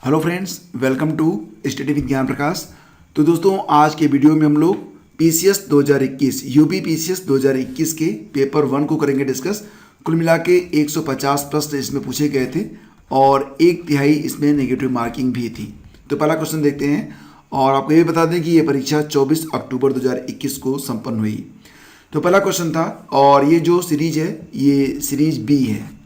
Hello friends, welcome to study with Gyan Prakash. तो दोस्तों, आज के वीडियो में हम लोग पीसीएस 2021 यूपी पीसीएस 2021 के पेपर 1 को करेंगे डिस्कस। कुल मिला के 150 प्रश्न इसमें पूछे गए थे और 1/3 इसमें नेगेटिव मार्किंग भी थी। तो पहला क्वेश्चन देखते हैं और आपको ये बता दें कि ये परीक्षा 24 अक्टूबर 2021 को संपन्न हुई। तो पहला क्वेश्चन था और ये जो सीरीज है ये सीरीज बी है।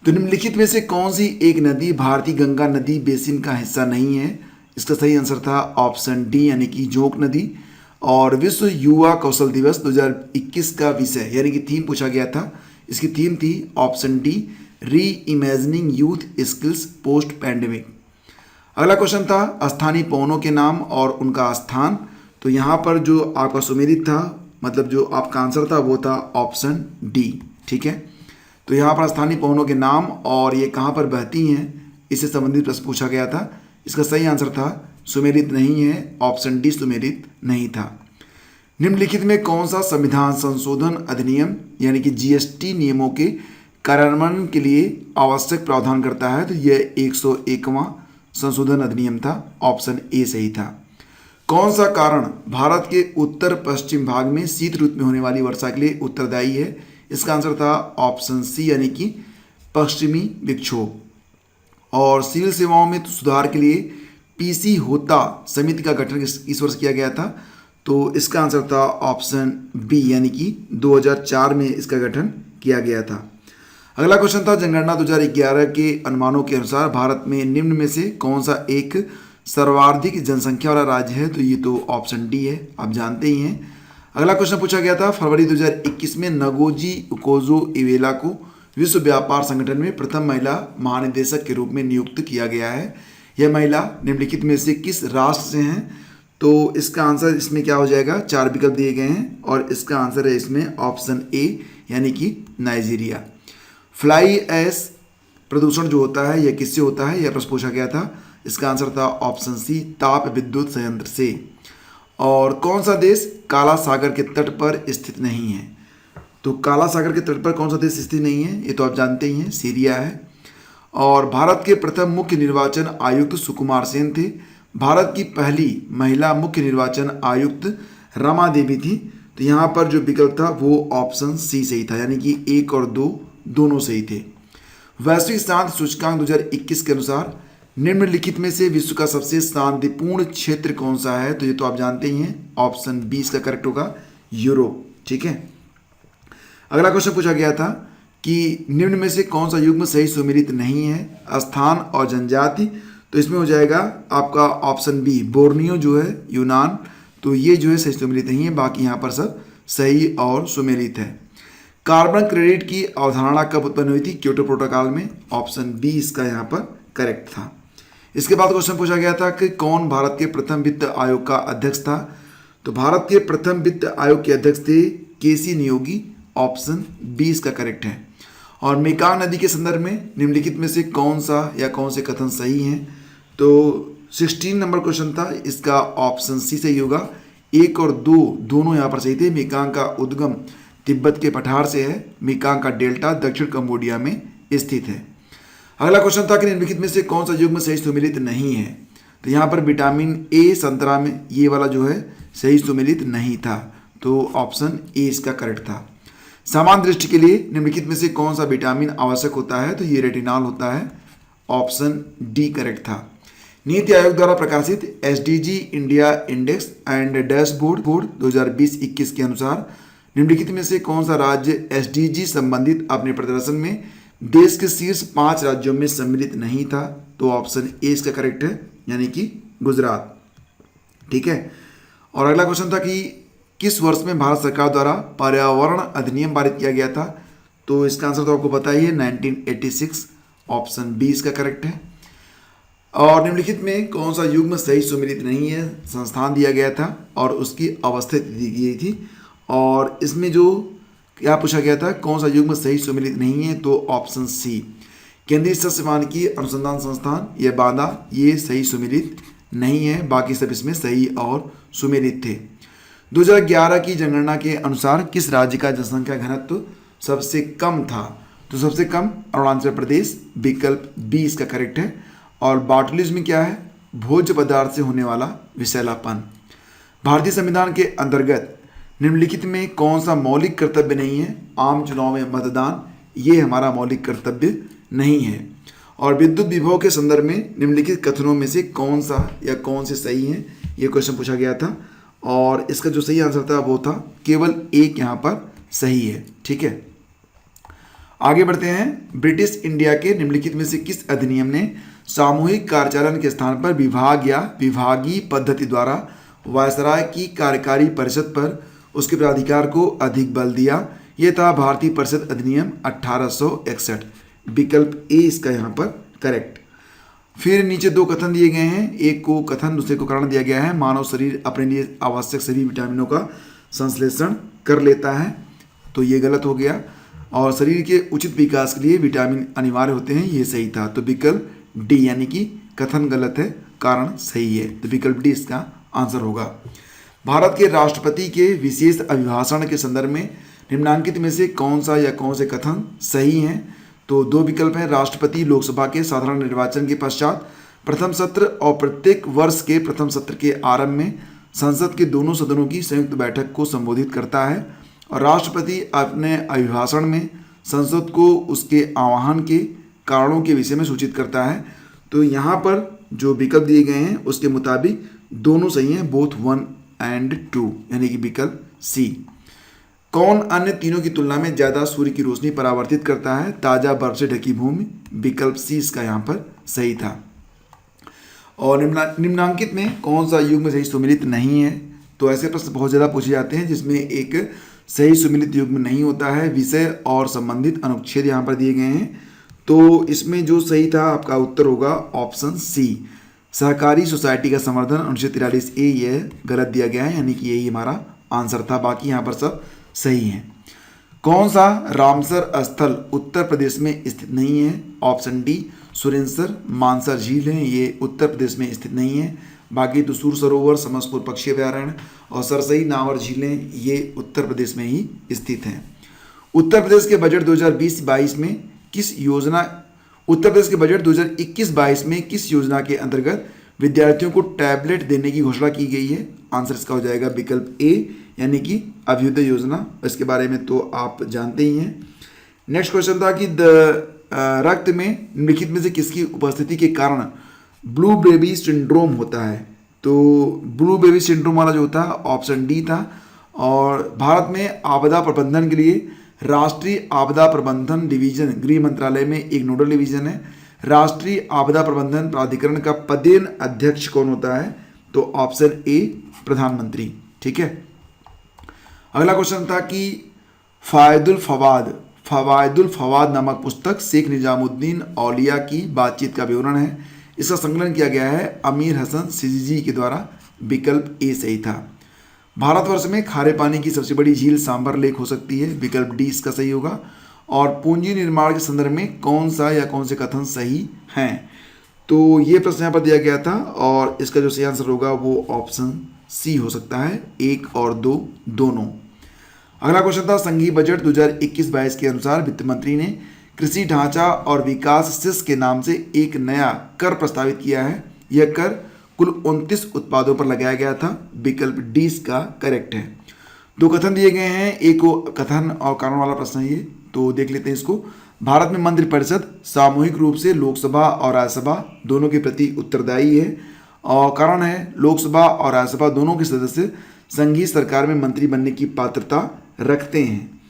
तो निम्नलिखित में से कौन सी एक नदी भारतीय गंगा नदी बेसिन का हिस्सा नहीं है? इसका सही आंसर था ऑप्शन डी यानी कि जोंक नदी। और विश्व युवा कौशल दिवस 2021 का विषय यानी कि थीम पूछा गया था। इसकी थीम थी ऑप्शन डी री imagining youth skills post pandemic. अगला क्वेश्चन था स्थानीय पवनों के नाम और उनका स्थान। तो यहाँ पर जो आपका सुमेलित था, मतलब जो आपका आंसर था वो था ऑप्शन डी। ठीक है, तो यहाँ पर स्थानीय पवनों के नाम और ये कहाँ पर बहती हैं इससे संबंधित प्रश्न पूछा गया था। इसका सही आंसर था सुमेलित नहीं है, ऑप्शन डी सुमेलित नहीं था। निम्नलिखित में कौन सा संविधान संशोधन अधिनियम यानी कि जीएसटी नियमों के कार्यान्वयन के लिए आवश्यक प्रावधान करता है? तो यह 101वां संशोधन अधिनियम था, ऑप्शन ए सही था। कौन सा कारण भारत के उत्तर पश्चिम भाग में शीत ऋतु में होने वाली वर्षा के लिए उत्तरदायी है? इसका आंसर था ऑप्शन सी यानी कि पश्चिमी विक्षोभ। और सिविल सेवाओं में सुधार के लिए पीसी होता समिति का गठन इस वर्ष किया गया था। तो इसका आंसर था ऑप्शन बी यानी कि 2004 में इसका गठन किया गया था। अगला क्वेश्चन था जनगणना 2011 के अनुमानों के अनुसार भारत में निम्न में से कौन सा एक सर्वाधिक जनसंख्या वाला राज्य है? तो ये तो ऑप्शन डी है, आप जानते ही हैं। अगला क्वेश्चन पूछा गया था फरवरी 2021 में नगोजी ओकोजो-इवेला को विश्व व्यापार संगठन में प्रथम महिला महानिदेशक के रूप में नियुक्त किया गया है। यह महिला निम्नलिखित में से किस राष्ट्र से हैं? तो इसका आंसर इसमें क्या हो जाएगा? 4 विकल्प दिए गए हैं और इसका आंसर है इसमें ऑप्शन ए यानी कि नाइजीरिया। फ्लाई ऐश प्रदूषण जो होता है यह किससे होता है? यह प्रश्न पूछा गया था। इसका आंसर था ऑप्शन सी ताप विद्युत संयंत्र से। और कौन सा देश काला सागर के तट पर स्थित नहीं है? तो काला सागर के तट पर कौन सा देश स्थित नहीं है? ये तो आप जानते ही हैं, सीरिया है। और भारत के प्रथम मुख्य निर्वाचन आयुक्त सुकुमार सेन थे। भारत की पहली महिला मुख्य निर्वाचन आयुक्त रमा देवी थी। तो यहाँ पर जो विकल्प था वो ऑप्शन सी सही था, यानी कि 1 और 2 दोनों सही थे। वैश्विक शांति सूचकांक 2021 के अनुसार निम्नलिखित में से विश्व का सबसे शांतिपूर्ण क्षेत्र कौन सा है? तो ये तो आप जानते ही हैं, ऑप्शन 20 का करेक्ट होगा यूरोप। ठीक है, अगला क्वेश्चन पूछा गया था कि निम्न में से कौन सा युग्म सही सुमेलित नहीं है? स्थान और जनजाति। तो इसमें हो जाएगा आपका ऑप्शन बी बोर्नियो जो है यूनान। तो ये जो है सही सुमेलित नहीं है, बाकी यहाँ पर सब सही और सुमेलित है। कार्बन क्रेडिट की अवधारणा कब उत्पन्न हुई थी? क्योटो प्रोटोकॉल में। ऑप्शन बी इसका यहाँ पर करेक्ट था। इसके बाद क्वेश्चन पूछा गया था कि कौन भारत के प्रथम वित्त आयोग का अध्यक्ष था? तो भारत के प्रथम वित्त आयोग के अध्यक्ष थे केसी नियोगी, ऑप्शन बी इसका करेक्ट है। और मेकांग नदी के संदर्भ में निम्नलिखित में से कौन सा या कौन से कथन सही हैं? तो 16 नंबर क्वेश्चन था, इसका ऑप्शन सी सही होगा। 1 और 2 दोनों यहाँ पर सही थे। मेकांग का उद्गम तिब्बत के पठार से है। मेकांग का डेल्टा दक्षिण कंबोडिया में स्थित है। अगला क्वेश्चन था कि निम्नलिखित में से कौन सा युग्म सही सुमेलित नहीं है? तो यहाँ पर विटामिन ए संतरा में ये वाला जो है सही सुमेलित नहीं था। तो ऑप्शन ए इसका करेक्ट था। समान दृष्टि के लिए निम्नलिखित में से कौन सा विटामिन आवश्यक होता है? तो ये रेटिनॉल होता है, ऑप्शन डी करेक्ट था। नीति आयोग द्वारा प्रकाशित SDG India index and dashboard 2020-21 के अनुसार निम्नलिखित में से कौन सा राज्य एसडीजी संबंधित अपने प्रदर्शन में देश के शीर्ष 5 राज्यों में सम्मिलित नहीं था? तो ऑप्शन ए इसका करेक्ट है, यानी कि गुजरात। ठीक है, और अगला क्वेश्चन था कि किस वर्ष में भारत सरकार द्वारा पर्यावरण अधिनियम पारित किया गया था? तो इसका आंसर तो आपको पता ही है, 1986, ऑप्शन बी इसका करेक्ट है। और निम्नलिखित में कौन सा युग्म सही सुमेलित नहीं है? संस्थान दिया गया था और उसकी अवस्थिति दी गई थी। और इसमें जो क्या पूछा गया था, कौन सा युग्म सही सुमेलित नहीं है? तो ऑप्शन सी केंद्रीय शस्त्र मानकीय अनुसंधान संस्थान, यह बांदा, ये सही सुमेलित नहीं है। बाकी सब इसमें सही और सुमेलित थे। 2011 की जनगणना के अनुसार किस राज्य का जनसंख्या घनत्व सबसे कम था? तो सबसे कम अरुणाचल प्रदेश, विकल्प बी इसका करेक्ट है। और बॉटुलिज्म क्या है? भोज्य पदार्थ से होने वाला विषैलापन। भारतीय संविधान के अंतर्गत निम्नलिखित में कौन सा मौलिक कर्तव्य नहीं है? आम चुनाव में मतदान, ये हमारा मौलिक कर्तव्य नहीं है। और विद्युत विभव के संदर्भ में निम्नलिखित कथनों में से कौन सा या कौन से सही हैं, ये क्वेश्चन पूछा गया था और इसका जो सही आंसर था वो था केवल एक यहाँ पर सही है। ठीक है, आगे बढ़ते हैं। ब्रिटिश इंडिया के निम्नलिखित में से किस अधिनियम ने सामूहिक कार्यचालन के स्थान पर विभाग या विभागीय पद्धति द्वारा वायसराय की कार्यकारी परिषद पर उसके प्राधिकार को अधिक बल दिया? यह था भारतीय परिषद अधिनियम 1861। विकल्प ए इसका यहाँ पर करेक्ट। फिर नीचे दो कथन दिए गए हैं, एक को कथन दूसरे को कारण दिया गया है। मानव शरीर अपने लिए आवश्यक सभी विटामिनों का संश्लेषण कर लेता है, तो ये गलत हो गया। और शरीर के उचित विकास के लिए विटामिन अनिवार्य होते हैं, ये सही था। तो विकल्प डी यानी कि कथन गलत है, कारण सही है। तो विकल्प डी इसका आंसर होगा। भारत के राष्ट्रपति के विशेष अभिभाषण के संदर्भ में निम्नांकित में से कौन सा या कौन से कथन सही हैं? तो दो विकल्प हैं। राष्ट्रपति लोकसभा के साधारण निर्वाचन के पश्चात प्रथम सत्र और प्रत्येक वर्ष के प्रथम सत्र के आरंभ में संसद के दोनों सदनों की संयुक्त बैठक को संबोधित करता है और राष्ट्रपति अपने अभिभाषण में संसद को उसके आह्वान के कारणों के विषय में सूचित करता है। तो यहाँ पर जो विकल्प दिए गए हैं उसके मुताबिक दोनों सही हैं, बोथ 1 and 2 यानी कि विकल्प सी। कौन अन्य तीनों की तुलना में ज़्यादा सूर्य की रोशनी परावर्तित करता है? ताज़ा बर्फ से ढकी भूमि, विकल्प सी इसका यहाँ पर सही था। और निम्नांकित में कौन सा युग्म सही सुमिलित नहीं है? तो ऐसे प्रश्न बहुत ज़्यादा पूछे जाते हैं जिसमें एक सही सुमिलित युग्म नहीं होता है। विषय और संबंधित अनुच्छेद यहाँ पर दिए गए हैं, तो इसमें जो सही था आपका उत्तर होगा ऑप्शन सी, सहकारी सोसाइटी का संवर्धन अनुच्छेद 43 ए, यह गलत दिया गया है यानी कि यही हमारा आंसर था। बाकी यहाँ पर सब सही हैं। कौन सा रामसर स्थल उत्तर प्रदेश में स्थित नहीं है? ऑप्शन डी, सुरेंसर मानसर झील है, ये उत्तर प्रदेश में स्थित नहीं है। बाकी तो सूर सरोवर, समसपुर पक्षी अभयारण्य और सरसई नावर झीलें ये उत्तर प्रदेश में ही स्थित हैं। उत्तर प्रदेश के बजट 2020-22 में किस योजना उत्तर प्रदेश के बजट 2021-22 में किस योजना के अंतर्गत विद्यार्थियों को टैबलेट देने की घोषणा की गई है? आंसर इसका हो जाएगा विकल्प ए यानी कि अभ्युदय योजना। इसके बारे में तो आप जानते ही हैं। नेक्स्ट क्वेश्चन था कि रक्त में निम्नलिखित में से किसकी उपस्थिति के कारण ब्लू बेबी सिंड्रोम होता है? तो ब्लू बेबी सिंड्रोम वाला जो होता है ऑप्शन डी था। और भारत में आपदा प्रबंधन के लिए राष्ट्रीय आपदा प्रबंधन डिवीजन गृह मंत्रालय में एक नोडल डिवीजन है। राष्ट्रीय आपदा प्रबंधन प्राधिकरण का पदेन अध्यक्ष कौन होता है? तो ऑप्शन ए, प्रधानमंत्री। ठीक है, अगला क्वेश्चन था कि फवायदुल फवाद नामक पुस्तक शेख निजामुद्दीन औलिया की बातचीत का विवरण है। इसका संकलन किया गया है अमीर हसन सिजीजी के द्वारा, विकल्प ए सही था। भारतवर्ष में खारे पानी की सबसे बड़ी झील सांभर लेक हो सकती है, विकल्प डी इसका सही होगा। और पूंजी निर्माण के संदर्भ में कौन सा या कौन से कथन सही हैं? तो ये प्रश्न यहाँ पर दिया गया था और इसका जो सही आंसर होगा वो ऑप्शन सी हो सकता है, 1 और 2 दोनों। अगला क्वेश्चन था संघीय बजट 2021-22 के अनुसार वित्त मंत्री ने कृषि ढांचा और विकास सेस के नाम से एक नया कर प्रस्तावित किया है। यह कर कुल 29 उत्पादों पर लगाया गया था, विकल्प डी इसका करेक्ट है। दो कथन दिए गए हैं, एक कथन और कारण वाला प्रश्न है ये, तो देख लेते हैं इसको। भारत में मंत्रिपरिषद सामूहिक रूप से लोकसभा और राज्यसभा दोनों के प्रति उत्तरदायी है और कारण है लोकसभा और राज्यसभा दोनों के सदस्य संघीय सरकार में मंत्री बनने की पात्रता रखते हैं।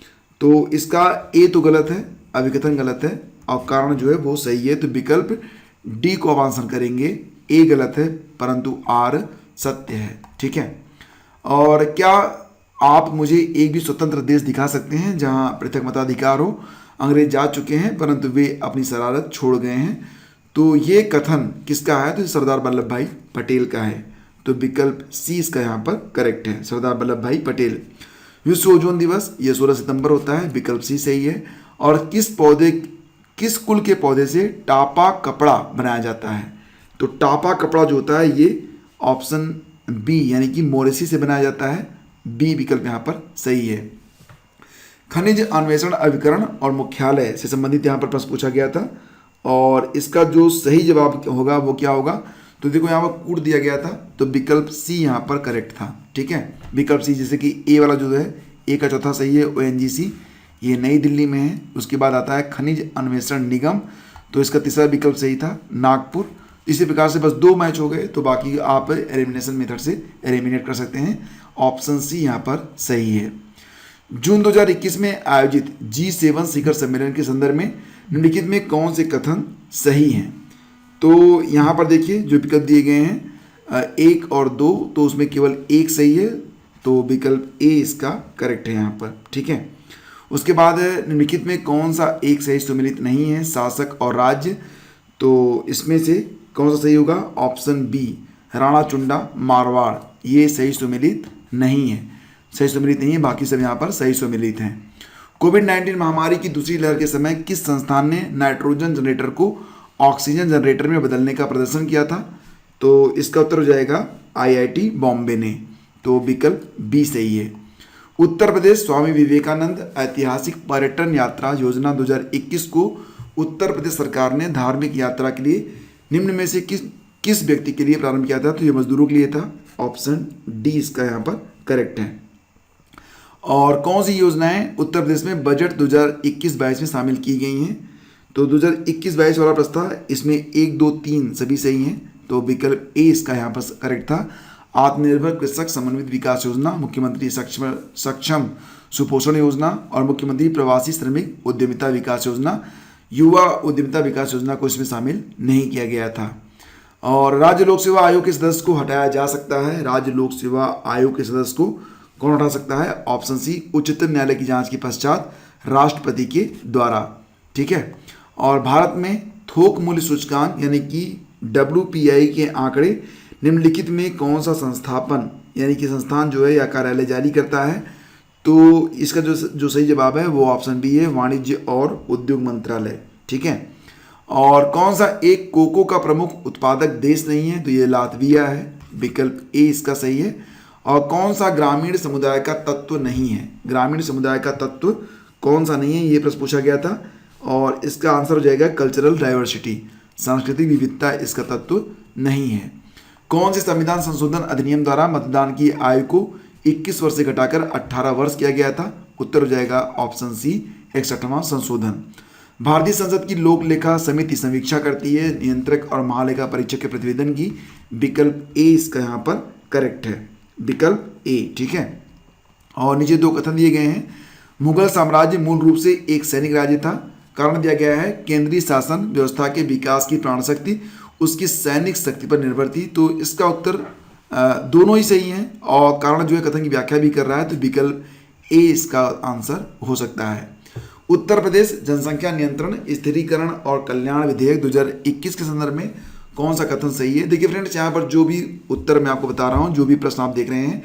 तो इसका ए तो गलत है, अभिकथन गलत है और कारण जो है वो सही है। तो विकल्प डी को आप आंसर करेंगे। ए गलत है परंतु आर सत्य है। ठीक है, और क्या आप मुझे एक भी स्वतंत्र देश दिखा सकते हैं जहां पृथक मताधिकार हो? अंग्रेज जा चुके हैं परंतु वे अपनी शरारत छोड़ गए हैं। तो ये कथन किसका है? तो सरदार वल्लभ भाई पटेल का है। तो विकल्प सी इसका यहाँ पर करेक्ट है, सरदार वल्लभ भाई पटेल। विश्व ओजोन दिवस ये 16 सितंबर होता है, विकल्प सी सही है। और किस कुल के पौधे से टापा कपड़ा बनाया जाता है? तो टापा कपड़ा जो होता है ये ऑप्शन बी यानी कि मोरेसी से बनाया जाता है, बी विकल्प यहाँ पर सही है। खनिज अन्वेषण अभिकरण और मुख्यालय से संबंधित यहाँ पर प्रश्न पूछा गया था और इसका जो सही जवाब होगा वो क्या होगा, तो देखो यहाँ पर कूट दिया गया था, तो विकल्प सी यहाँ पर करेक्ट था। ठीक है, विकल्प सी, जैसे कि ए वाला जो है, ए का चौथा सही है ONGC, ये नई दिल्ली में है। उसके बाद आता है खनिज अन्वेषण निगम, तो इसका तीसरा विकल्प सही था, नागपुर। इसी प्रकार से बस 2 मैच हो गए, तो बाकी आप एलिमिनेशन मेथड से एलिमिनेट कर सकते हैं। ऑप्शन सी यहाँ पर सही है। जून 2021 में आयोजित G7 शिखर सम्मेलन के संदर्भ में निम्नलिखित में कौन से कथन सही हैं? तो यहाँ पर देखिए जो विकल्प दिए गए हैं 1 और 2, तो उसमें केवल एक सही है, तो विकल्प ए इसका करेक्ट है यहाँ पर। ठीक है, उसके बाद निम्नलिखित में कौन सा एक सही सुमेलित नहीं है? शासक और राज्य, तो इसमें से कौन सा सही होगा? ऑप्शन बी, राणा चुंडा मारवाड़, ये सही सुमेलित नहीं है, सही सुमेलित नहीं है, बाकी सब यहाँ पर सही सुमेलित हैं। कोविड-19 महामारी की दूसरी लहर के समय किस संस्थान ने नाइट्रोजन जनरेटर को ऑक्सीजन जनरेटर में बदलने का प्रदर्शन किया था? तो इसका उत्तर हो जाएगा IIT बॉम्बे ने, तो विकल्प बी सही है। उत्तर प्रदेश स्वामी विवेकानंद ऐतिहासिक पर्यटन यात्रा योजना 2021 को उत्तर प्रदेश सरकार ने धार्मिक यात्रा के लिए निम्न में से किस व्यक्ति के लिए प्रारंभ किया था? तो ये मजदूरों के लिए था, ऑप्शन डी इसका यहाँ पर करेक्ट है। और कौन सी योजनाएं उत्तर प्रदेश में बजट 2021-22 में शामिल की गई हैं? तो 2021-22 वाला प्रस्ताव, इसमें 1, 2, 3 सभी सही हैं, तो विकल्प ए इसका यहाँ पर करेक्ट था। आत्मनिर्भर कृषक समन्वित विकास योजना, मुख्यमंत्री सक्षम सुपोषण योजना और मुख्यमंत्री प्रवासी श्रमिक उद्यमिता विकास योजना, युवा उद्यमिता विकास योजना को इसमें शामिल नहीं किया गया था। और राज्य लोक सेवा आयोग के सदस्य को हटाया जा सकता है। राज्य लोक सेवा आयोग के सदस्य को कौन हटा सकता है? ऑप्शन सी, उच्चतम न्यायालय की जांच के पश्चात राष्ट्रपति के द्वारा। ठीक है, और भारत में थोक मूल्य सूचकांक यानी कि WPI के आंकड़े निम्नलिखित में कौन सा संस्थापन यानी कि संस्थान जो है या कार्यालय जारी करता है? तो इसका जो सही जवाब है वो ऑप्शन बी है, वाणिज्य और उद्योग मंत्रालय। ठीक है, और कौन सा एक कोको का प्रमुख उत्पादक देश नहीं है? तो ये लातविया है, विकल्प ए इसका सही है। और कौन सा ग्रामीण समुदाय का तत्व नहीं है? ग्रामीण समुदाय का तत्व कौन सा नहीं है, ये प्रश्न पूछा गया था, और इसका आंसर हो जाएगा कल्चरल डाइवर्सिटी, सांस्कृतिक विविधता इसका तत्व नहीं है। कौन से संविधान संशोधन अधिनियम द्वारा मतदान की आयु को 21 वर्ष से घटाकर 18 वर्ष किया गया था? उत्तर हो जाएगा ऑप्शन सी, 61वां संशोधन। भारतीय संसद की लोक लेखा समिति समीक्षा करती है नियंत्रक और महालेखा परीक्षक के प्रतिवेदन की, विकल्प ए इसका यहाँ पर करेक्ट है, विकल्प ए। ठीक है, और नीचे 2 कथन दिए गए हैं। मुगल साम्राज्य मूल रूप से एक सैनिक राज्य था, कारण दिया गया है केंद्रीय शासन व्यवस्था के विकास की प्राण शक्ति उसकी सैनिक शक्ति पर निर्भर थी, तो इसका उत्तर दोनों ही सही हैं, और कारण जो है कथन की व्याख्या भी कर रहा है, तो विकल्प ए इसका आंसर हो सकता है। उत्तर प्रदेश जनसंख्या नियंत्रण स्थिरीकरण और कल्याण विधेयक 2021 के संदर्भ में कौन सा कथन सही है? देखिए फ्रेंड्स, यहाँ पर जो भी उत्तर मैं आपको बता रहा हूँ, जो भी प्रश्न आप देख रहे हैं,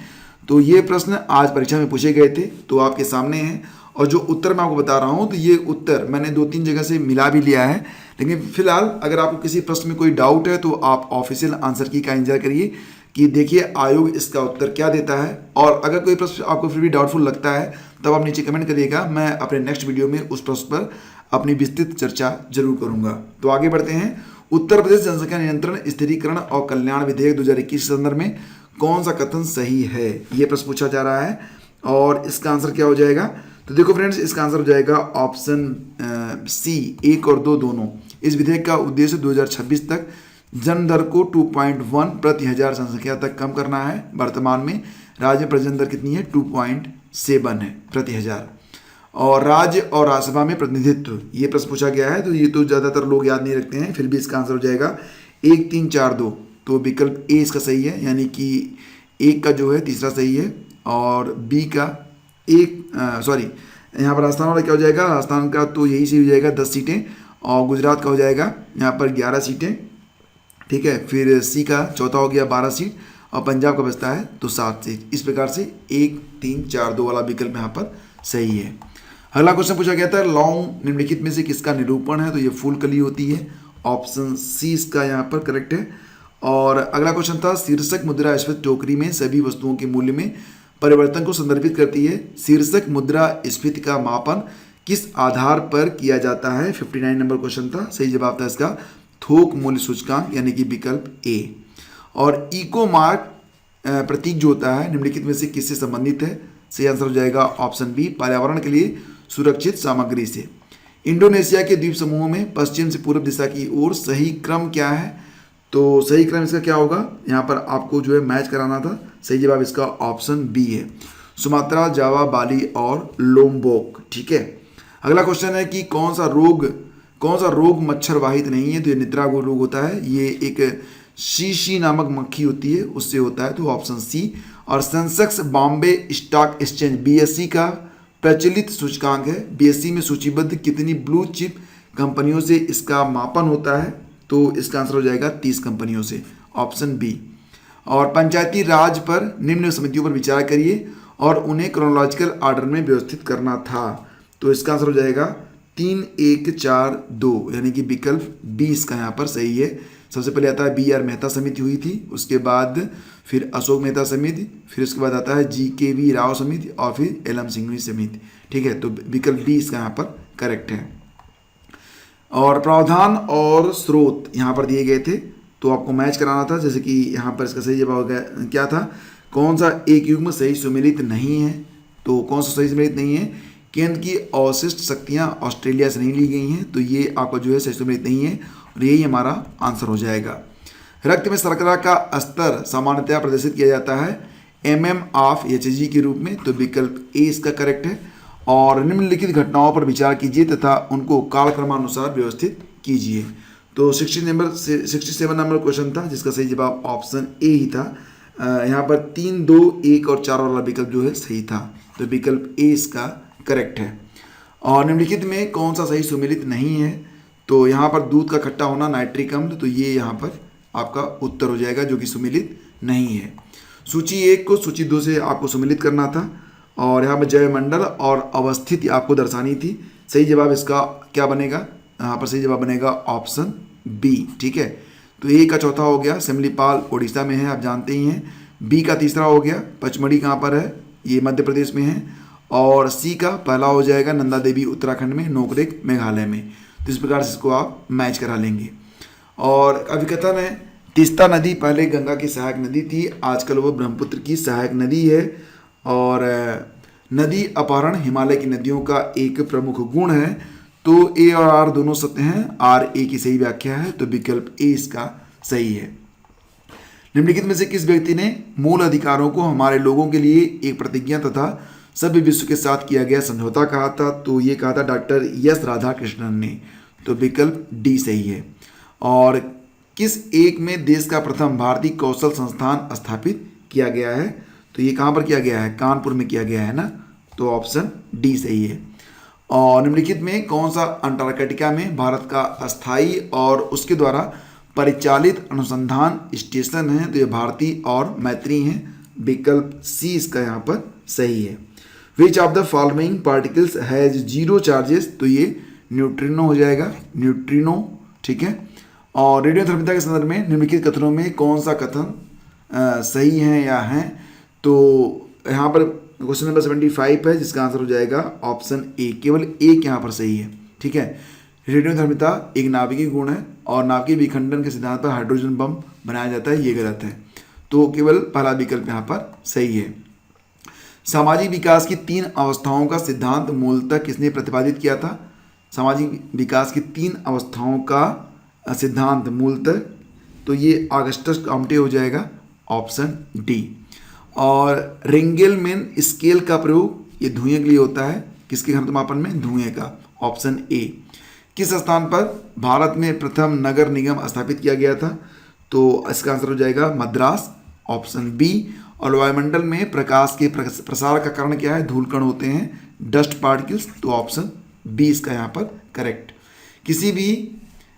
तो ये प्रश्न आज परीक्षा में पूछे गए थे, तो आपके सामने हैं, और जो उत्तर मैं आपको बता रहा हूँ तो ये उत्तर मैंने 2-3 जगह से मिला भी लिया है। लेकिन फिलहाल अगर आपको किसी प्रश्न में कोई डाउट है तो आप ऑफिशियल आंसर की का इंतजार करिए कि देखिए आयोग इसका उत्तर क्या देता है, और अगर कोई प्रश्न आपको फिर भी डाउटफुल लगता है तब आप नीचे कमेंट करिएगा, मैं अपने नेक्स्ट वीडियो में उस प्रश्न पर अपनी विस्तृत चर्चा जरूर करूंगा। तो आगे बढ़ते हैं। उत्तर प्रदेश जनसंख्या नियंत्रण स्थिरीकरण और कल्याण विधेयक 2021 के संदर्भ में कौन सा कथन सही है, ये प्रश्न पूछा जा रहा है, और इसका आंसर क्या हो जाएगा? तो देखो फ्रेंड्स, इसका आंसर हो जाएगा ऑप्शन सी, 1 और 2 दोनों। इस विधेयक का उद्देश्य 2026 तक जन्म दर को 2.1 प्रति हजार जनसंख्या तक कम करना है। वर्तमान में राज्य में प्रजनन दर कितनी है? 2.7 है प्रति हजार। और राज्य और राज्यसभा में प्रतिनिधित्व, ये प्रश्न पूछा गया है, तो ये तो ज़्यादातर लोग याद नहीं रखते हैं, फिर भी इसका आंसर हो जाएगा 1, 3, 4, 2, तो विकल्प ए इसका सही है, यानी कि 1 का जो है तीसरा सही है, और बी का यहाँ पर राजस्थान वाला क्या हो जाएगा? राजस्थान का तो यही सही हो जाएगा 10 सीटें, और गुजरात का हो जाएगा यहाँ पर 11 सीटें। ठीक है, फिर सी का चौथा हो गया 12 सीट, और पंजाब का बचता है तो 7 सीट। इस प्रकार से 1, 3, 4, 2 वाला विकल्प यहाँ पर सही है। अगला क्वेश्चन पूछा गया था, लौंग निम्नलिखित में से किसका निरूपण है? तो ये फूल कली होती है, ऑप्शन सी इसका यहाँ पर करेक्ट है। और अगला क्वेश्चन था, शीर्षक मुद्रा स्फीति टोकरी में सभी वस्तुओं के मूल्य में परिवर्तन को संदर्भित करती है। शीर्षक मुद्रा स्फीति का मापन किस आधार पर किया जाता है? 59 नंबर क्वेश्चन था। सही जवाब था इसका थोक मूल्य सूचकांक यानी कि विकल्प ए। और इको मार्क प्रतीक जो होता है निम्नलिखित में से किससे संबंधित है? सही आंसर हो जाएगा ऑप्शन बी, पर्यावरण के लिए सुरक्षित सामग्री से। इंडोनेशिया के द्वीप समूहों में पश्चिम से पूर्व दिशा की ओर सही क्रम क्या है? तो सही क्रम इसका क्या होगा? यहाँ पर आपको जो है मैच कराना था। सही जवाब इसका ऑप्शन बी है, सुमात्रा, जावा, बाली और लोम्बोक। ठीक है। अगला क्वेश्चन है कि कौन सा रोग मच्छर वाहित नहीं है? तो ये निद्रा रोग होता है। ये एक शीशी नामक मक्खी होती है, उससे होता है, तो ऑप्शन सी। और Sensex Bombay stock exchange BSE का प्रचलित सूचकांक है। बीएसई में सूचीबद्ध कितनी ब्लू चिप कंपनियों से इसका मापन होता है? तो इसका आंसर हो जाएगा 30 कंपनियों से, ऑप्शन बी। और पंचायती राज पर निम्न समितियों पर विचार करिए और उन्हें क्रोनोलॉजिकल ऑर्डर में व्यवस्थित करना था। तो इसका आंसर हो जाएगा 3, 1, 4, 2 यानी कि विकल्प बी इसका यहाँ पर सही है। सबसे पहले आता है बी आर मेहता समिति हुई थी, उसके बाद फिर अशोक मेहता समिति, फिर उसके बाद आता है GKV राव समिति और फिर LM सिंघवी समिति। ठीक है, तो विकल्प बी इसका यहाँ पर करेक्ट है। और प्रावधान और स्रोत यहाँ पर दिए गए थे, तो आपको मैच कराना था। जैसे कि यहाँ पर इसका सही जवाब क्या था? कौन सा एक युग्म सही सुमेलित नहीं है? तो कौन सा सही सुमेलित नहीं है? केंद्र की अवशिष्ट शक्तियाँ ऑस्ट्रेलिया से नहीं ली गई हैं, तो ये आपका जो है सही सुमेलित नहीं है और यही हमारा आंसर हो जाएगा। रक्त में शर्करा का स्तर सामान्यतया प्रदर्शित किया जाता है mm ऑफ Hg के रूप में, तो विकल्प ए इसका करेक्ट है। और निम्नलिखित घटनाओं पर विचार कीजिए तथा उनको कालक्रमानुसार व्यवस्थित कीजिए। तो 67 नंबर क्वेश्चन था, जिसका सही जवाब ऑप्शन ए ही था। यहाँ पर 3, 2, 1 और 4 वाला विकल्प जो है सही था, तो विकल्प ए इसका करेक्ट है। और निम्नलिखित में कौन सा सही सुमेलित नहीं है? तो यहाँ पर दूध का खट्टा होना, नाइट्रिक अम्ल, तो ये यहाँ पर आपका उत्तर हो जाएगा जो कि सुमेलित नहीं है। सूची 1 को सूची 2 से आपको सुमेलित करना था और यहाँ पर जयमंडल और अवस्थिति आपको दर्शानी थी। सही जवाब इसका क्या बनेगा? यहाँ पर सही जवाब बनेगा ऑप्शन बी। ठीक है, तो ए का चौथा हो गया, सिमलीपाल उड़ीसा में है, आप जानते ही हैं। बी का तीसरा हो गया, पचमढ़ी कहाँ पर है? ये मध्य प्रदेश में है। और सी का पहला हो जाएगा, नंदा देवी उत्तराखंड में, नोकरेक मेघालय में। तो इस प्रकार से इसको आप मैच करा लेंगे। और अभिकथन है तीस्ता नदी पहले गंगा की सहायक नदी थी, आजकल वो ब्रह्मपुत्र की सहायक नदी है। और नदी अपहरण हिमालय की नदियों का एक प्रमुख गुण है। तो ए और आर दोनों सत्य हैं, आर ए की सही व्याख्या है, तो विकल्प ए इसका सही है। निम्नलिखित में से किस व्यक्ति ने मूल अधिकारों को हमारे लोगों के लिए एक प्रतिज्ञा तथा सभ्य विश्व के साथ किया गया समझौता कहा था? तो ये कहा था डॉक्टर एस राधाकृष्णन ने, तो विकल्प डी सही है। और किस एक में देश का प्रथम भारतीय कौशल संस्थान स्थापित किया गया है? तो ये कहाँ पर किया गया है? कानपुर में किया गया है ना, तो ऑप्शन डी सही है। और निम्नलिखित में कौन सा अंटार्कटिका में भारत का अस्थायी और उसके द्वारा परिचालित अनुसंधान स्टेशन है? तो ये भारती और मैत्री हैं, विकल्प सी इसका यहाँ पर सही है। Which of the following particles has zero charges? तो ये न्यूट्रिनो हो जाएगा, न्यूट्रिनो। ठीक है। और रेडियोधर्मिता के संदर्भ में निम्नलिखित कथनों में कौन सा कथन सही है या है? तो यहाँ पर क्वेश्चन नंबर 75 है, जिसका आंसर हो जाएगा ऑप्शन ए, केवल एक यहाँ पर सही है। ठीक है, रेडियोधर्मिता एक नाभिकीय गुण है और नाभिकीय विखंडन के सिद्धांत पर हाइड्रोजन बम बनाया जाता है, ये गलत है, तो केवल पहला विकल्प यहाँ पर सही है। सामाजिक विकास की 3 अवस्थाओं का सिद्धांत मूलतः किसने प्रतिपादित किया था? सामाजिक विकास की 3 अवस्थाओं का सिद्धांत मूलतः, तो ये ऑगस्टस कॉम्टे हो जाएगा, ऑप्शन डी। और रिंगेलमैन स्केल का प्रयोग ये धुएं के लिए होता है, किसके घनत्व मापन में? धुएं का, ऑप्शन ए। किस स्थान पर भारत में प्रथम नगर निगम स्थापित किया गया था? तो इसका आंसर हो जाएगा मद्रास, ऑप्शन बी। और वायुमंडल में प्रकाश के प्रसार का कारण क्या है? धूलकण होते हैं, डस्ट पार्टिकल्स, तो ऑप्शन बी इसका यहाँ पर करेक्ट। किसी भी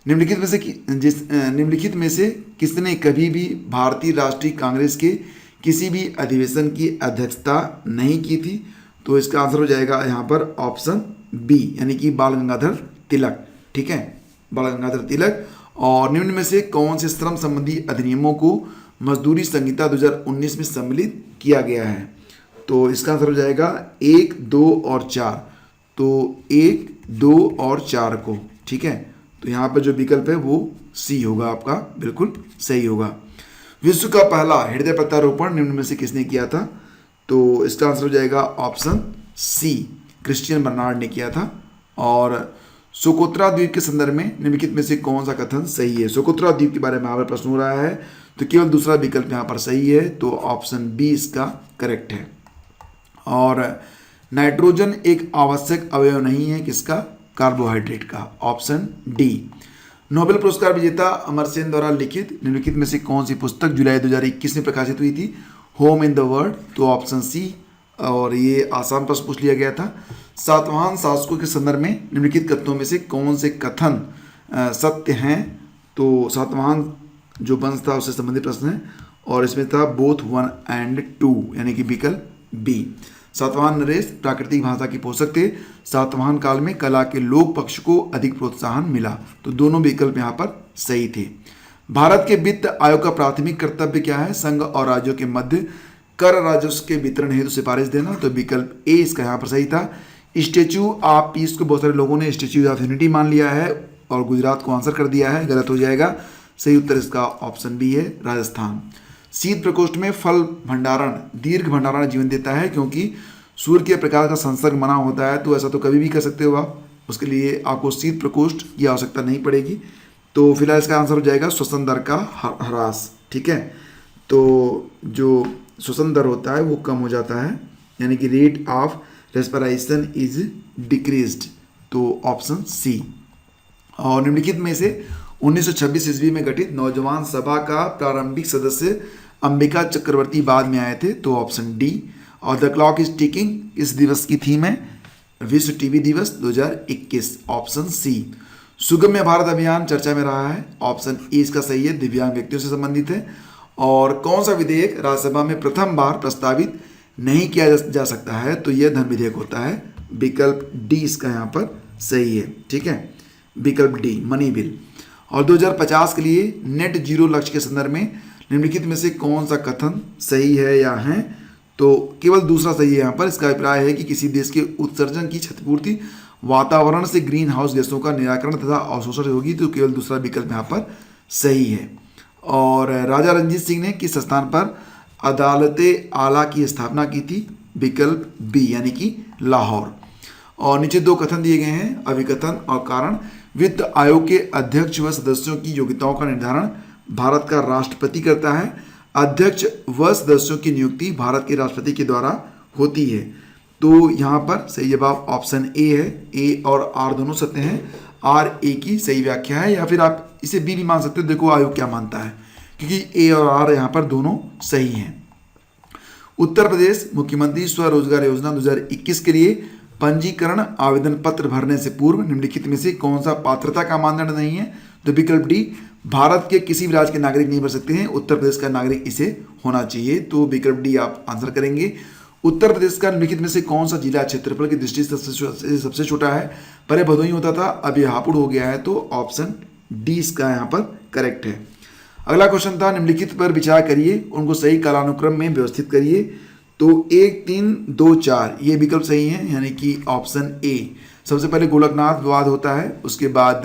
निम्नलिखित में से किसने कभी भी भारतीय राष्ट्रीय कांग्रेस के किसी भी अधिवेशन की अध्यक्षता नहीं की थी? तो इसका आंसर हो जाएगा यहाँ पर ऑप्शन बी, यानी कि बाल गंगाधर तिलक। ठीक है, बाल गंगाधर तिलक। और निम्न में से कौन से श्रम संबंधी अधिनियमों को मजदूरी संहिता 2019 में सम्मिलित किया गया है? तो इसका आंसर हो जाएगा 1, 2 और 4। तो 1, 2 और 4 को, ठीक है। तो यहाँ पर जो विकल्प है वो सी होगा आपका, बिल्कुल सही होगा। विश्व का पहला हृदय प्रत्यारोपण निम्न में से किसने किया था? तो इसका आंसर हो जाएगा ऑप्शन सी, क्रिश्चियन बर्नार्ड ने किया था। और सोकोत्रा द्वीप के संदर्भ में निम्नलिखित में से कौन सा कथन सही है? सोकोत्रा द्वीप के बारे में यहाँ पर प्रश्न हो रहा है, तो केवल दूसरा विकल्प यहाँ पर सही है, तो ऑप्शन बी इसका करेक्ट है। और नाइट्रोजन एक आवश्यक अवयव नहीं है किसका? कार्बोहाइड्रेट का, ऑप्शन डी। नोबेल पुरस्कार विजेता अमर सेन द्वारा लिखित निम्नलिखित में से कौन सी पुस्तक जुलाई 2021 में प्रकाशित हुई थी? होम इन द वर्ल्ड, तो ऑप्शन सी। और ये आसान प्रश्न पूछ लिया गया था। सातवाहन शासकों के संदर्भ में निम्नलिखित कथनों में से कौन से कथन सत्य हैं? तो सातवाहन जो वंश था उससे संबंधित प्रश्न है, और इसमें था बोथ 1 and 2, यानी कि विकल्प बी। सातवाहन नरेश प्राकृतिक भाषा के पोषक थे। सातवाहन काल में कला के लोक पक्ष को अधिक प्रोत्साहन मिला, तो दोनों विकल्प यहाँ पर सही थे। भारत के वित्त आयोग का प्राथमिक कर्तव्य क्या है? संघ और राज्यों के मध्य कर राजस्व के वितरण हेतु सिफारिश देना, तो विकल्प ए इसका यहाँ पर सही था। स्टेच्यू ऑफ पीस को बहुत सारे लोगों ने स्टेच्यू ऑफ यूनिटी मान लिया है और गुजरात को आंसर कर दिया है, गलत हो जाएगा। सही उत्तर इसका ऑप्शन बी है, राजस्थान। शीत प्रकोष्ठ में फल भंडारण दीर्घ भंडारण जीवन देता है, क्योंकि सूर्य के प्रकाश का संसर्ग मना होता है, तो ऐसा तो कभी भी कर सकते हो आप, उसके लिए आपको शीत प्रकोष्ठ की आवश्यकता नहीं पड़ेगी। तो फिलहाल इसका आंसर हो जाएगा श्वसन दर का ह्रास, ठीक है। तो जो श्वसन दर होता है वो कम हो जाता है, यानी कि rate of respiration is decreased, तो ऑप्शन सी। और निम्नलिखित में से 1926 ईस्वी में गठित नौजवान सभा का प्रारंभिक सदस्य अंबिका चक्रवर्ती बाद में आए थे, तो ऑप्शन डी। और द क्लॉक इज टिकिंग इस दिवस की थीम है विश्व टीबी दिवस 2021, ऑप्शन सी। सुगम्य भारत अभियान चर्चा में रहा है, ऑप्शन ए इसका सही है, दिव्यांग व्यक्तियों से संबंधित है। और कौन सा विधेयक राज्यसभा में प्रथम बार प्रस्तावित नहीं किया जा सकता है? तो यह धन विधेयक होता है, विकल्प डी इसका यहाँ पर सही है, ठीक है, विकल्प डी, मनी बिल। और 2050 के लिए नेट जीरो लक्ष्य के संदर्भ में निम्नलिखित में से कौन सा कथन सही है या है? तो केवल दूसरा सही है यहाँ पर। इसका अभिप्राय है कि किसी देश के उत्सर्जन की क्षतिपूर्ति वातावरण से ग्रीन हाउस गैसों का निराकरण तथा अवशोषण होगी, तो केवल दूसरा विकल्प यहाँ पर सही है। और राजा रणजीत सिंह ने किस स्थान पर अदालते आला की स्थापना की थी? विकल्प बी, यानी कि लाहौर। और नीचे दो कथन दिए गए हैं, अभिकथन और कारण। वित्त आयोग के अध्यक्ष व सदस्यों की योग्यताओं का निर्धारण भारत का राष्ट्रपति करता है। अध्यक्ष व सदस्यों की नियुक्ति भारत के राष्ट्रपति के द्वारा होती है, तो यहाँ पर सही जवाब ऑप्शन ए है। ए और आर दोनों सत्य हैं, आर ए की सही व्याख्या है, या फिर आप इसे बी भी मान सकते हो। देखो आयोग क्या मानता है, क्योंकि ए और आर यहाँ पर दोनों सही हैं। उत्तर प्रदेश मुख्यमंत्री स्वरोजगार योजना 2021 के लिए पंजीकरण आवेदन पत्र भरने से पूर्व निम्नलिखित में से कौन सा पात्रता का मानदंड नहीं है? तो विकल्प डी, भारत के किसी भी राज्य के नागरिक नहीं भर सकते हैं, उत्तर प्रदेश का नागरिक इसे होना चाहिए, तो विकल्प डी आप आंसर करेंगे। उत्तर प्रदेश का निम्नलिखित में से कौन सा जिला क्षेत्रफल की दृष्टि से सबसे छोटा है? पहले भदोही होता था, अब यह हापुड़ हो गया है, तो ऑप्शन डी इसका यहाँ पर करेक्ट है। अगला क्वेश्चन था, निम्नलिखित पर विचार करिए, उनको सही कालानुक्रम में व्यवस्थित करिए। तो 1, 3, 2, 4 ये विकल्प सही है, यानी कि ऑप्शन ए। सबसे पहले गोलकनाथ विवाद होता है, उसके बाद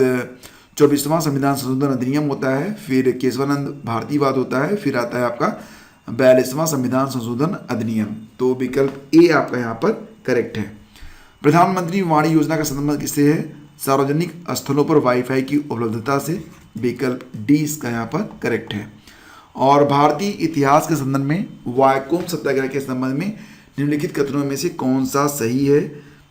24वां संविधान संशोधन अधिनियम होता है, फिर केशवानंद भारती वाद होता है, फिर आता है आपका 42वां संविधान संशोधन अधिनियम, तो विकल्प ए आपका यहाँ पर करेक्ट है। प्रधानमंत्री वाणी योजना का संबंध किससे है? सार्वजनिक स्थलों पर वाईफाई की उपलब्धता से, विकल्प डी इसका यहाँ पर करेक्ट है। और भारतीय इतिहास के संबंध में वायकोम सत्याग्रह के संबंध में निम्नलिखित कथनों में से कौन सा सही है?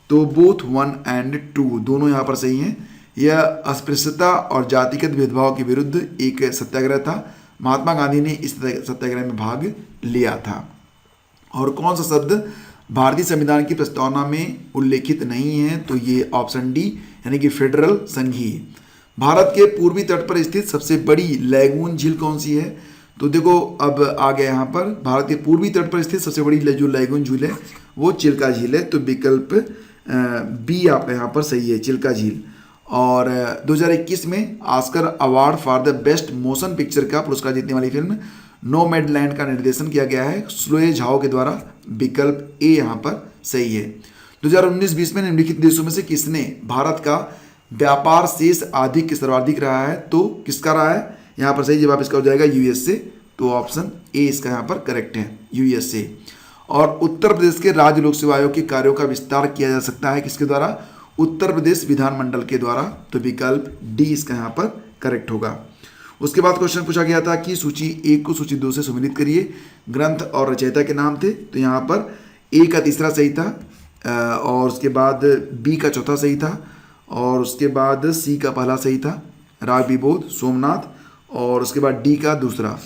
तो बोथ 1 and 2 दोनों यहाँ पर सही हैं। यह अस्पृश्यता और जातिगत भेदभाव के विरुद्ध एक सत्याग्रह था। महात्मा गांधी ने इस सत्याग्रह में भाग लिया था। और कौन सा शब्द भारतीय संविधान की प्रस्तावना में उल्लेखित नहीं है? तो ये ऑप्शन डी, यानी कि फेडरल संघीय। भारत के पूर्वी तट पर स्थित सबसे बड़ी लैगून झील कौन सी है? तो देखो अब आ गया यहाँ पर, भारत के पूर्वी तट पर स्थित सबसे बड़ी जो लैगून झील है वो चिल्का झील है, तो विकल्प बी आपका यहाँ पर सही है, चिल्का झील। और 2021 में Oscar award for the best motion picture का पुरस्कार जीतने वाली फिल्म नोमैडलैंड का निर्देशन किया गया है स्लोए झाओ के द्वारा, विकल्प ए यहाँ पर सही है। 2019-20 में निम्नलिखित देशों में से किसने भारत का व्यापार शेष सर्वाधिक रहा है? तो किसका रहा है? यहाँ पर सही जवाब इसका हो जाएगा यूएसए। तो ऑप्शन ए इसका यहाँ पर करेक्ट है, यूएसए। और उत्तर प्रदेश के राज्य लोक सेवा आयोग के कार्यों का विस्तार किया जा सकता है किसके द्वारा? उत्तर प्रदेश विधानमंडल के द्वारा। तो विकल्प डी इसका यहाँ पर करेक्ट होगा। उसके बाद क्वेश्चन पूछा गया था कि सूची 1 को सूची 2 से सम्मिलित करिए। ग्रंथ और रचयिता के नाम थे, तो यहाँ पर ए का तीसरा सही था, और उसके बाद बी का चौथा सही था, और उसके बाद सी का पहला सही था, राग विबोध, सोमनाथ, और उसके बाद डी का दूसरा।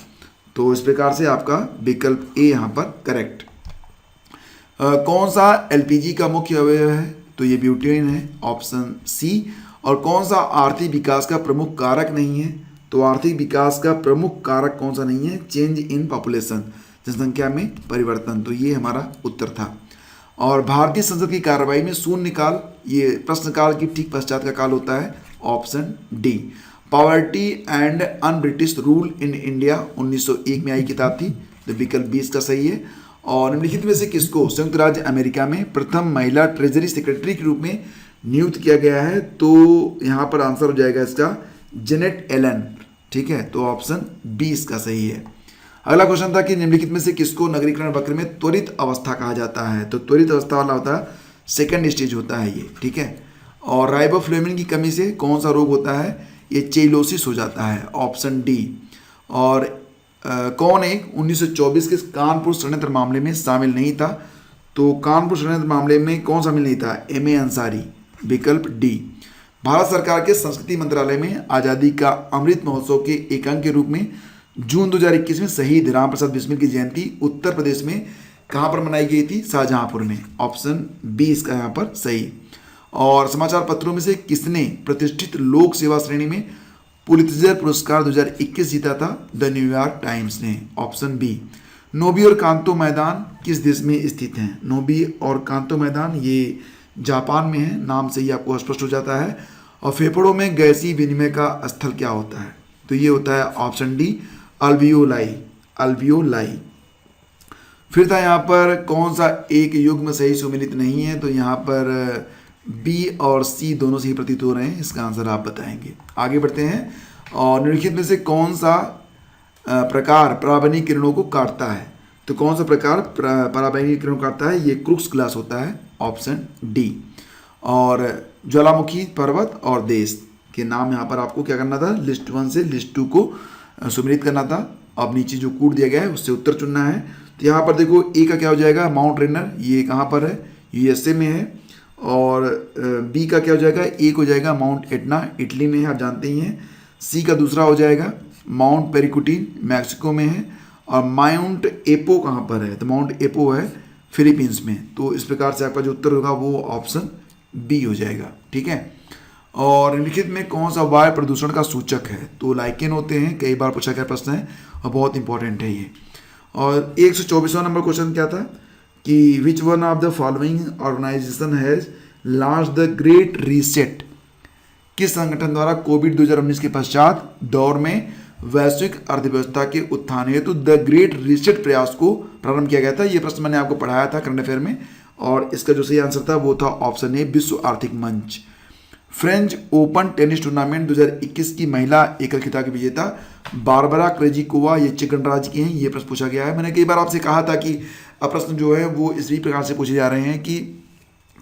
तो इस प्रकार से आपका विकल्प ए यहाँ पर करेक्ट। कौन सा एलपीजी का मुख्य अवयव है? तो ये ब्यूटेन है, ऑप्शन सी। और कौन सा आर्थिक विकास का प्रमुख कारक नहीं है? तो आर्थिक विकास का प्रमुख कारक कौन सा नहीं है? चेंज इन पॉपुलेशन, जनसंख्या में परिवर्तन। तो ये हमारा उत्तर था। और भारतीय संसद की कार्रवाई में शून्यकाल, ये प्रश्नकाल की ठीक पश्चात का काल होता है, option D. Poverty and un British rule in India 1901 में आई किताब थी, तो विकल्प 20 का सही है। और निम्नलिखित में से किसको संयुक्त राज्य अमेरिका में प्रथम महिला ट्रेजरी सेक्रेटरी के रूप में नियुक्त किया गया है? तो यहाँ पर आंसर हो जाएगा इसका जेनेट एलन। ठीक है, तो ऑप्शन 20 का सही है। अगला क्वेश्चन था कि निम्नलिखित में से किसको नगरीकरण वक्र में त्वरित अवस्था कहा जाता है? तो त्वरित अवस्था वाला होता है सेकंड स्टेज होता है ये। ठीक है, और राइबोफ्लेविन की कमी से कौन सा रोग होता है? ये चेलोसिस हो जाता है, ऑप्शन डी। और कौन एक 1924 के कानपुर षड्यंत्र मामले में शामिल नहीं था? तो कानपुर षड्यंत्र मामले में कौन शामिल नहीं था? एम.ए. अंसारी, विकल्प डी। भारत सरकार के संस्कृति मंत्रालय में आज़ादी का अमृत महोत्सव के एक अंग के रूप में जून 2021 में शहीद राम प्रसाद बिस्मिल की जयंती उत्तर प्रदेश में कहाँ पर मनाई गई थी? शाहजहांपुर में, ऑप्शन 20 का यहाँ पर सही। और समाचार पत्रों में से किसने प्रतिष्ठित लोक सेवा श्रेणी में पुलित्जर पुरस्कार 2021 जीता था? द न्यूयॉर्क टाइम्स ने, ऑप्शन बी। नोबी और कांतो मैदान किस देश में स्थित हैं? नोबी और कांतो मैदान ये जापान में है, नाम से ही आपको स्पष्ट हो जाता है। और फेफड़ों में गैसीय विनिमय का स्थल क्या होता है? तो ये होता है ऑप्शन डी, अल्वियोलाई, अल्वियोलाई। फिर था यहाँ पर कौन सा एक युग्म सही सुमेलित नहीं है? तो यहाँ पर बी और सी दोनों से ही प्रतीत हो रहे हैं, इसका आंसर आप बताएंगे। आगे बढ़ते हैं। और निम्नलिखित में से कौन सा प्रकार पराबैंगनी किरणों को काटता है? तो कौन सा प्रकार पराबैंगनी किरणों को काटता है? ये क्रूक्स ग्लास होता है, ऑप्शन डी। और ज्वालामुखी पर्वत और देश के नाम यहाँ पर आपको क्या करना था? लिस्ट 1 से लिस्ट 2 को सुमेलित करना था। अब नीचे जो कूट दिया गया है उससे उत्तर चुनना है। तो यहाँ पर देखो ए का क्या हो जाएगा? माउंट रेनर, ये कहाँ पर है? यूएसए में है। और बी का क्या हो जाएगा? ए हो जाएगा माउंट एटना, इटली में है, आप जानते ही हैं। सी का दूसरा हो जाएगा माउंट पेरिकुटिन, मैक्सिको में है। और माउंट एपो कहाँ पर है? तो माउंट एपो है फिलीपींस में। तो इस प्रकार से आपका जो उत्तर होगा वो ऑप्शन बी हो जाएगा। ठीक है। और निम्नलिखित में कौन सा वायु प्रदूषण का सूचक है? तो लाइकेन होते हैं, कई बार पूछा गया प्रश्न है और बहुत इंपॉर्टेंट है ये। और 124वां नंबर क्वेश्चन क्या था कि which one of the following organization has launch the great reset? किस संगठन द्वारा कोविड 2019 के पश्चात दौर में वैश्विक अर्थव्यवस्था के उत्थान हेतु द ग्रेट रीसेट प्रयास को प्रारंभ किया गया था? ये प्रश्न मैंने आपको पढ़ाया था करंट अफेयर में, और इसका जो सही आंसर था वो था ऑप्शन ए, विश्व आर्थिक मंच। फ्रेंच ओपन टेनिस टूर्नामेंट 2021 की महिला एकल खिताब की विजेता बारबरा क्रेजिकोवा ये चेक गणराज्य की हैं, ये प्रश्न पूछा गया है। मैंने कई बार आपसे कहा था कि प्रश्न जो है वो इसी प्रकार से पूछे जा रहे हैं कि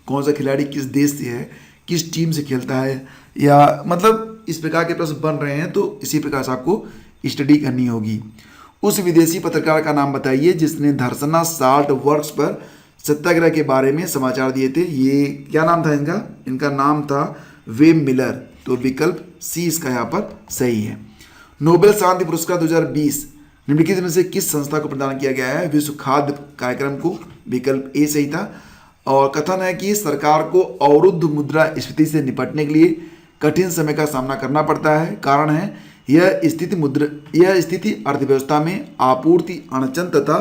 कौन सा खिलाड़ी किस देश से है, किस टीम से खेलता है, या मतलब इस प्रकार के प्रश्न बन रहे हैं, तो इसी प्रकार से आपको स्टडी करनी होगी। उस विदेशी पत्रकार का नाम बताइए जिसने धरसना साल्ट वर्क्स पर सत्याग्रह के बारे में समाचार दिए थे। ये क्या नाम था इनका? इनका नाम था वेब मिलर। तो विकल्प सी इसका यहाँ पर सही है। नोबेल शांति पुरस्कार 2020 निम्नलिखित में से किस संस्था को प्रदान किया गया है? विश्व खाद्य कार्यक्रम को, विकल्प ए सही था। और कथन है कि सरकार को अवरुद्ध मुद्रा स्फीति से निपटने के लिए कठिन समय का सामना करना पड़ता है। कारण है यह स्थिति अर्थव्यवस्था में आपूर्ति अड़चन तथा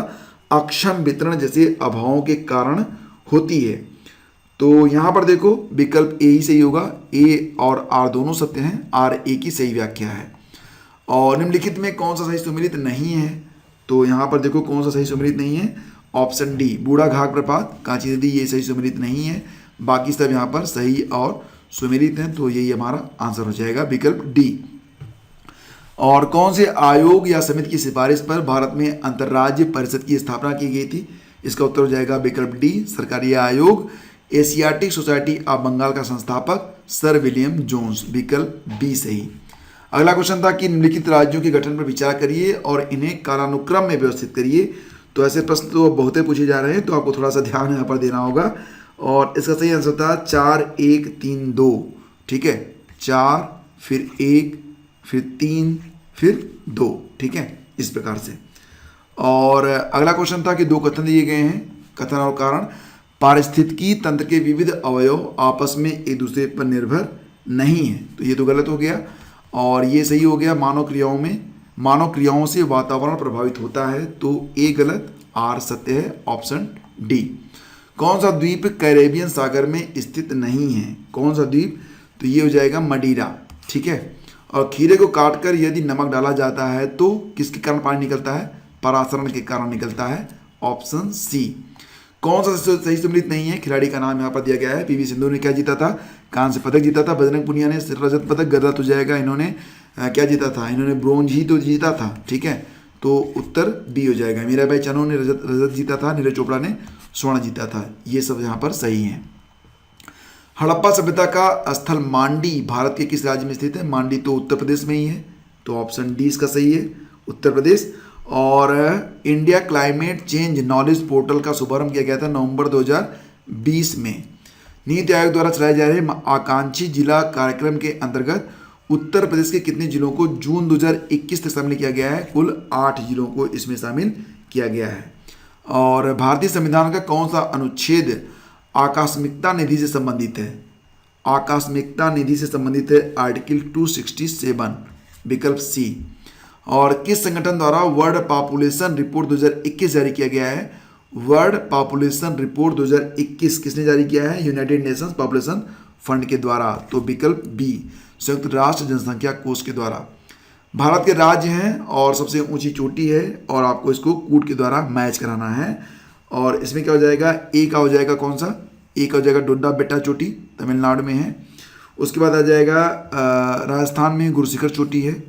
अक्षम वितरण जैसे अभावों के कारण होती है। तो यहाँ पर देखो विकल्प ए ही सही होगा। ए और आर दोनों सत्य हैं, आर ए की सही व्याख्या है। और निम्नलिखित में कौन सा सही सुमेलित नहीं है? तो यहाँ पर देखो कौन सा सही सुमेलित नहीं है? ऑप्शन डी, बूढ़ा घाघ प्रपात, कांची नदी, ये सही सुमेलित नहीं है। बाकी सब यहाँ पर सही और सुमेलित हैं, तो यही हमारा आंसर हो जाएगा विकल्प डी। और कौन से आयोग या समिति की सिफारिश पर भारत में अंतर्राज्य परिषद की स्थापना की गई थी? इसका उत्तर हो जाएगा विकल्प डी, सरकारी आयोग। एशियाटिक सोसाइटी ऑफ बंगाल का संस्थापक सर विलियम जोन्स, विकल्प बी सही। अगला क्वेश्चन था कि निम्नलिखित राज्यों के गठन पर विचार करिए और इन्हें कालानुक्रम में व्यवस्थित करिए। तो ऐसे प्रश्न तो बहुत पूछे जा रहे हैं, तो आपको थोड़ा सा ध्यान यहाँ पर देना होगा। और इसका सही आंसर था 4 1 3 2, ठीक है, 4 फिर 1 फिर 3 फिर 2, ठीक है, इस प्रकार से। और अगला क्वेश्चन था कि दो कथन दिए गए हैं, कथन और कारण। पारिस्थितिकी तंत्र के विविध अवयव आपस में एक दूसरे पर निर्भर नहीं है, तो ये तो गलत हो गया। और ये सही हो गया, मानव क्रियाओं से वातावरण प्रभावित होता है, तो ए गलत, आर सत्य है, ऑप्शन डी। कौन सा द्वीप कैरेबियन सागर में स्थित नहीं है? कौन सा द्वीप? तो ये हो जाएगा मडीरा, ठीक है। और खीरे को काटकर यदि नमक डाला जाता है तो किसके कारण पानी निकलता है? परासरण के कारण निकलता है, ऑप्शन सी। कौन सा सही सम्मिलित नहीं है? खिलाड़ी का नाम यहाँ पर दिया गया है। पीवी सिंधु ने क्या जीता था? कांस्य पदक जीता था। बजरंग पुनिया ने रजत पदक, गलत हो जाएगा, इन्होंने क्या जीता था? इन्होंने ब्रोंज ही तो जीता था, ठीक है, तो उत्तर बी हो जाएगा। मीराबाई चानू ने रजत जीता था, नीरज चोपड़ा ने स्वर्ण जीता था। ये सब यहाँ पर सही है। हड़प्पा सभ्यता का स्थल मांडी भारत के किस राज्य में स्थित है? मांडी तो उत्तर प्रदेश में ही है, तो ऑप्शन डी इसका सही है, उत्तर प्रदेश। और India climate change knowledge portal का शुभारंभ किया गया था नवंबर 2020 में। नीति आयोग द्वारा चलाए जा रहे आकांक्षी जिला कार्यक्रम के अंतर्गत उत्तर प्रदेश के कितने जिलों को जून 2021 तक शामिल किया गया है? कुल 8 जिलों को इसमें शामिल किया गया है। और भारतीय संविधान का कौन सा अनुच्छेद आकस्मिकता निधि से संबंधित है? आकस्मिकता निधि से संबंधित है आर्टिकल 267, विकल्प सी। और किस संगठन द्वारा वर्ल्ड पॉपुलेशन रिपोर्ट 2021 जारी किया गया है? वर्ल्ड पॉपुलेशन रिपोर्ट 2021 किसने जारी किया है? यूनाइटेड नेशंस पॉपुलेशन फंड के द्वारा, तो विकल्प बी, संयुक्त राष्ट्र जनसंख्या कोष के द्वारा। भारत के राज्य हैं और सबसे ऊंची चोटी है, और आपको इसको कूट के द्वारा मैच कराना है। और इसमें क्या हो जाएगा? ए का हो जाएगा कौन सा? ए का हो जाएगा डोडा बेट्टा चोटी, तमिलनाडु में है। उसके बाद आ जाएगा राजस्थान में गुरुशिखर चोटी है।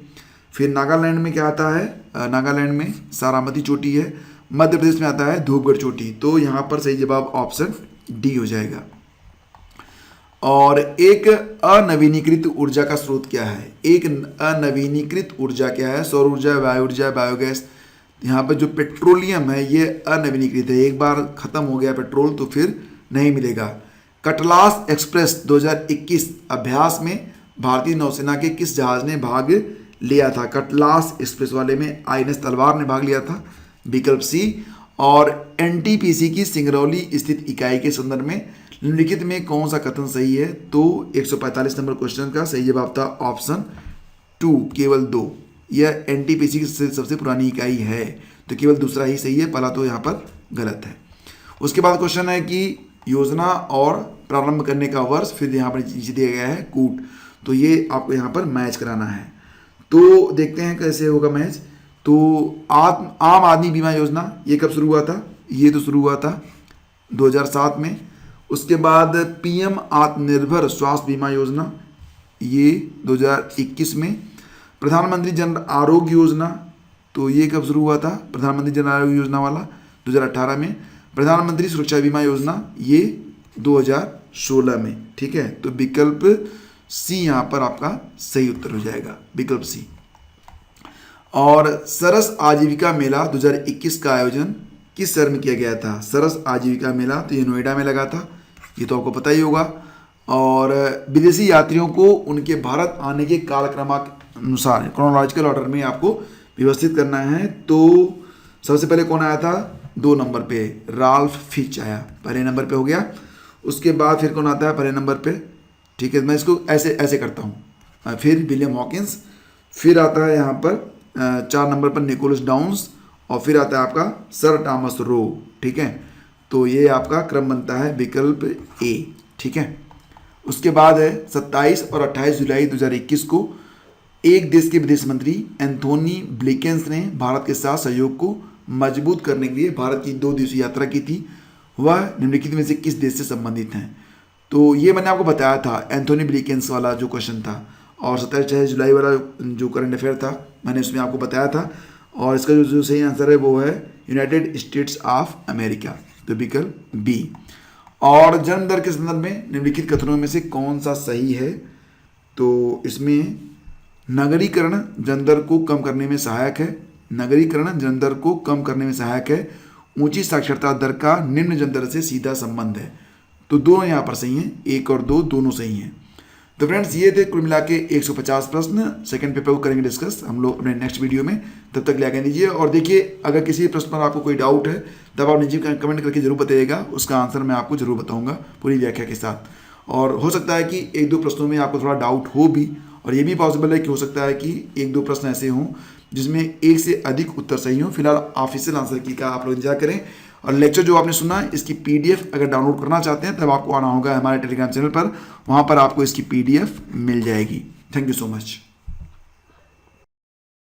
फिर नागालैंड में क्या आता है? नागालैंड में सारामती चोटी है। मध्य प्रदेश में आता है धूपगढ़ चोटी। तो यहाँ पर सही जवाब ऑप्शन डी हो जाएगा। और एक अनवीनीकृत ऊर्जा का स्रोत क्या है? एक अनवीनीकृत ऊर्जा क्या है? सौर ऊर्जा, वायु ऊर्जा, बायोगैस। यहाँ पर जो पेट्रोलियम है ये अनवीनीकृत है, एक बार खत्म हो गया पेट्रोल तो फिर नहीं मिलेगा। कटलास एक्सप्रेस 2021 अभ्यास में भारतीय नौसेना के किस जहाज ने भाग लिया था? कटलास एक्सप्रेस वाले में INS तलवार ने भाग लिया था, विकल्प सी। और NTPC की सिंगरौली स्थित इकाई के संदर्भ में निम्नलिखित में कौन सा कथन सही है? तो 145 नंबर क्वेश्चन का सही जवाब था ऑप्शन 2, केवल 2। यह NTPC की सबसे पुरानी इकाई है, तो केवल दूसरा ही सही है, पहला तो यहाँ पर गलत है। उसके बाद क्वेश्चन है कि योजना और प्रारंभ करने का वर्ष, फिर यहाँ पर नीचे दिया गया है कूट, तो ये आपको यहाँ पर मैच कराना है। तो देखते हैं कैसे होगा मैच। तो आम आदमी बीमा योजना ये कब शुरू हुआ था? ये तो शुरू हुआ था 2007 में। उसके बाद PM आत्मनिर्भर स्वास्थ्य बीमा योजना ये 2021 में। प्रधानमंत्री जन आरोग्य योजना, तो ये कब शुरू हुआ था? प्रधानमंत्री जन आरोग्य योजना वाला 2018 में। प्रधानमंत्री सुरक्षा बीमा योजना ये 2016 में, ठीक है। तो विकल्प सी यहाँ पर आपका सही उत्तर हो जाएगा, विकल्प सी। और सरस आजीविका मेला 2021 का आयोजन किस शहर में किया गया था? सरस आजीविका मेला तो ये नोएडा में लगा था, ये तो आपको पता ही होगा। और विदेशी यात्रियों को उनके भारत आने के कालक्रमानुसार क्रोनोलॉजिकल ऑर्डर में आपको व्यवस्थित करना है। तो सबसे पहले कौन आया था? 2 नंबर पे राल्फ फिच आया, पहले नंबर पे हो गया। उसके बाद फिर कौन आता है पहले नंबर पे? ठीक है, मैं इसको ऐसे करता हूँ। फिर विलियम हॉकिंस, फिर आता है यहाँ पर 4 नंबर पर निकोलस डाउन्स, और फिर आता है आपका सर टॉमस रो, ठीक है। तो ये आपका क्रम बनता है विकल्प ए, ठीक है। उसके बाद है 27 और 28 जुलाई 2021 को एक देश के विदेश मंत्री एंथोनी ब्लिंकन ने भारत के साथ सहयोग को मजबूत करने के लिए भारत की 2 दिवसीय यात्रा की थी। वह निम्नलिखित में से किस देश से संबंधित हैं? तो ये मैंने आपको बताया था एंथोनी ब्लिकेंस वाला जो क्वेश्चन था, और 27 जुलाई वाला जो करंट अफेयर था मैंने उसमें आपको बताया था। और इसका जो सही आंसर है वो है यूनाइटेड स्टेट्स ऑफ अमेरिका, तो विकल्प बी। और जन्म दर के संदर्भ में निम्नलिखित कथनों में से कौन सा सही है? तो इसमें नगरीकरण जन्म दर को कम करने में सहायक है, नगरीकरण जन्म दर को कम करने में सहायक है, ऊंची साक्षरता दर का निम्न जन्म दर से सीधा संबंध है। तो दोनों यहाँ पर सही हैं, 1 और 2 दोनों सही हैं। तो फ्रेंड्स ये थे कुल मिला के 150 प्रश्न। सेकंड पेपर को करेंगे डिस्कस हम लोग अपने नेक्स्ट वीडियो में। तब तक आज्ञा दीजिए। और देखिए, अगर किसी प्रश्न पर आपको कोई डाउट है तब आप नीचे कमेंट करके जरूर बताइएगा, उसका आंसर मैं आपको जरूर बताऊंगा पूरी व्याख्या के साथ। और हो सकता है कि 1-2 प्रश्नों में आपको थोड़ा डाउट हो भी, और ये भी पॉसिबल है कि हो सकता है कि 1-2 प्रश्न ऐसे हों जिसमें 1 से अधिक उत्तर सही हों। फिलहाल ऑफिशियल आंसर की का आप लोग इंतजार करें। और लेक्चर जो आपने सुना है इसकी पीडीएफ अगर डाउनलोड करना चाहते हैं तब आपको आना होगा हमारे टेलीग्राम चैनल पर, वहाँ पर आपको इसकी पीडीएफ मिल जाएगी। Thank you so much.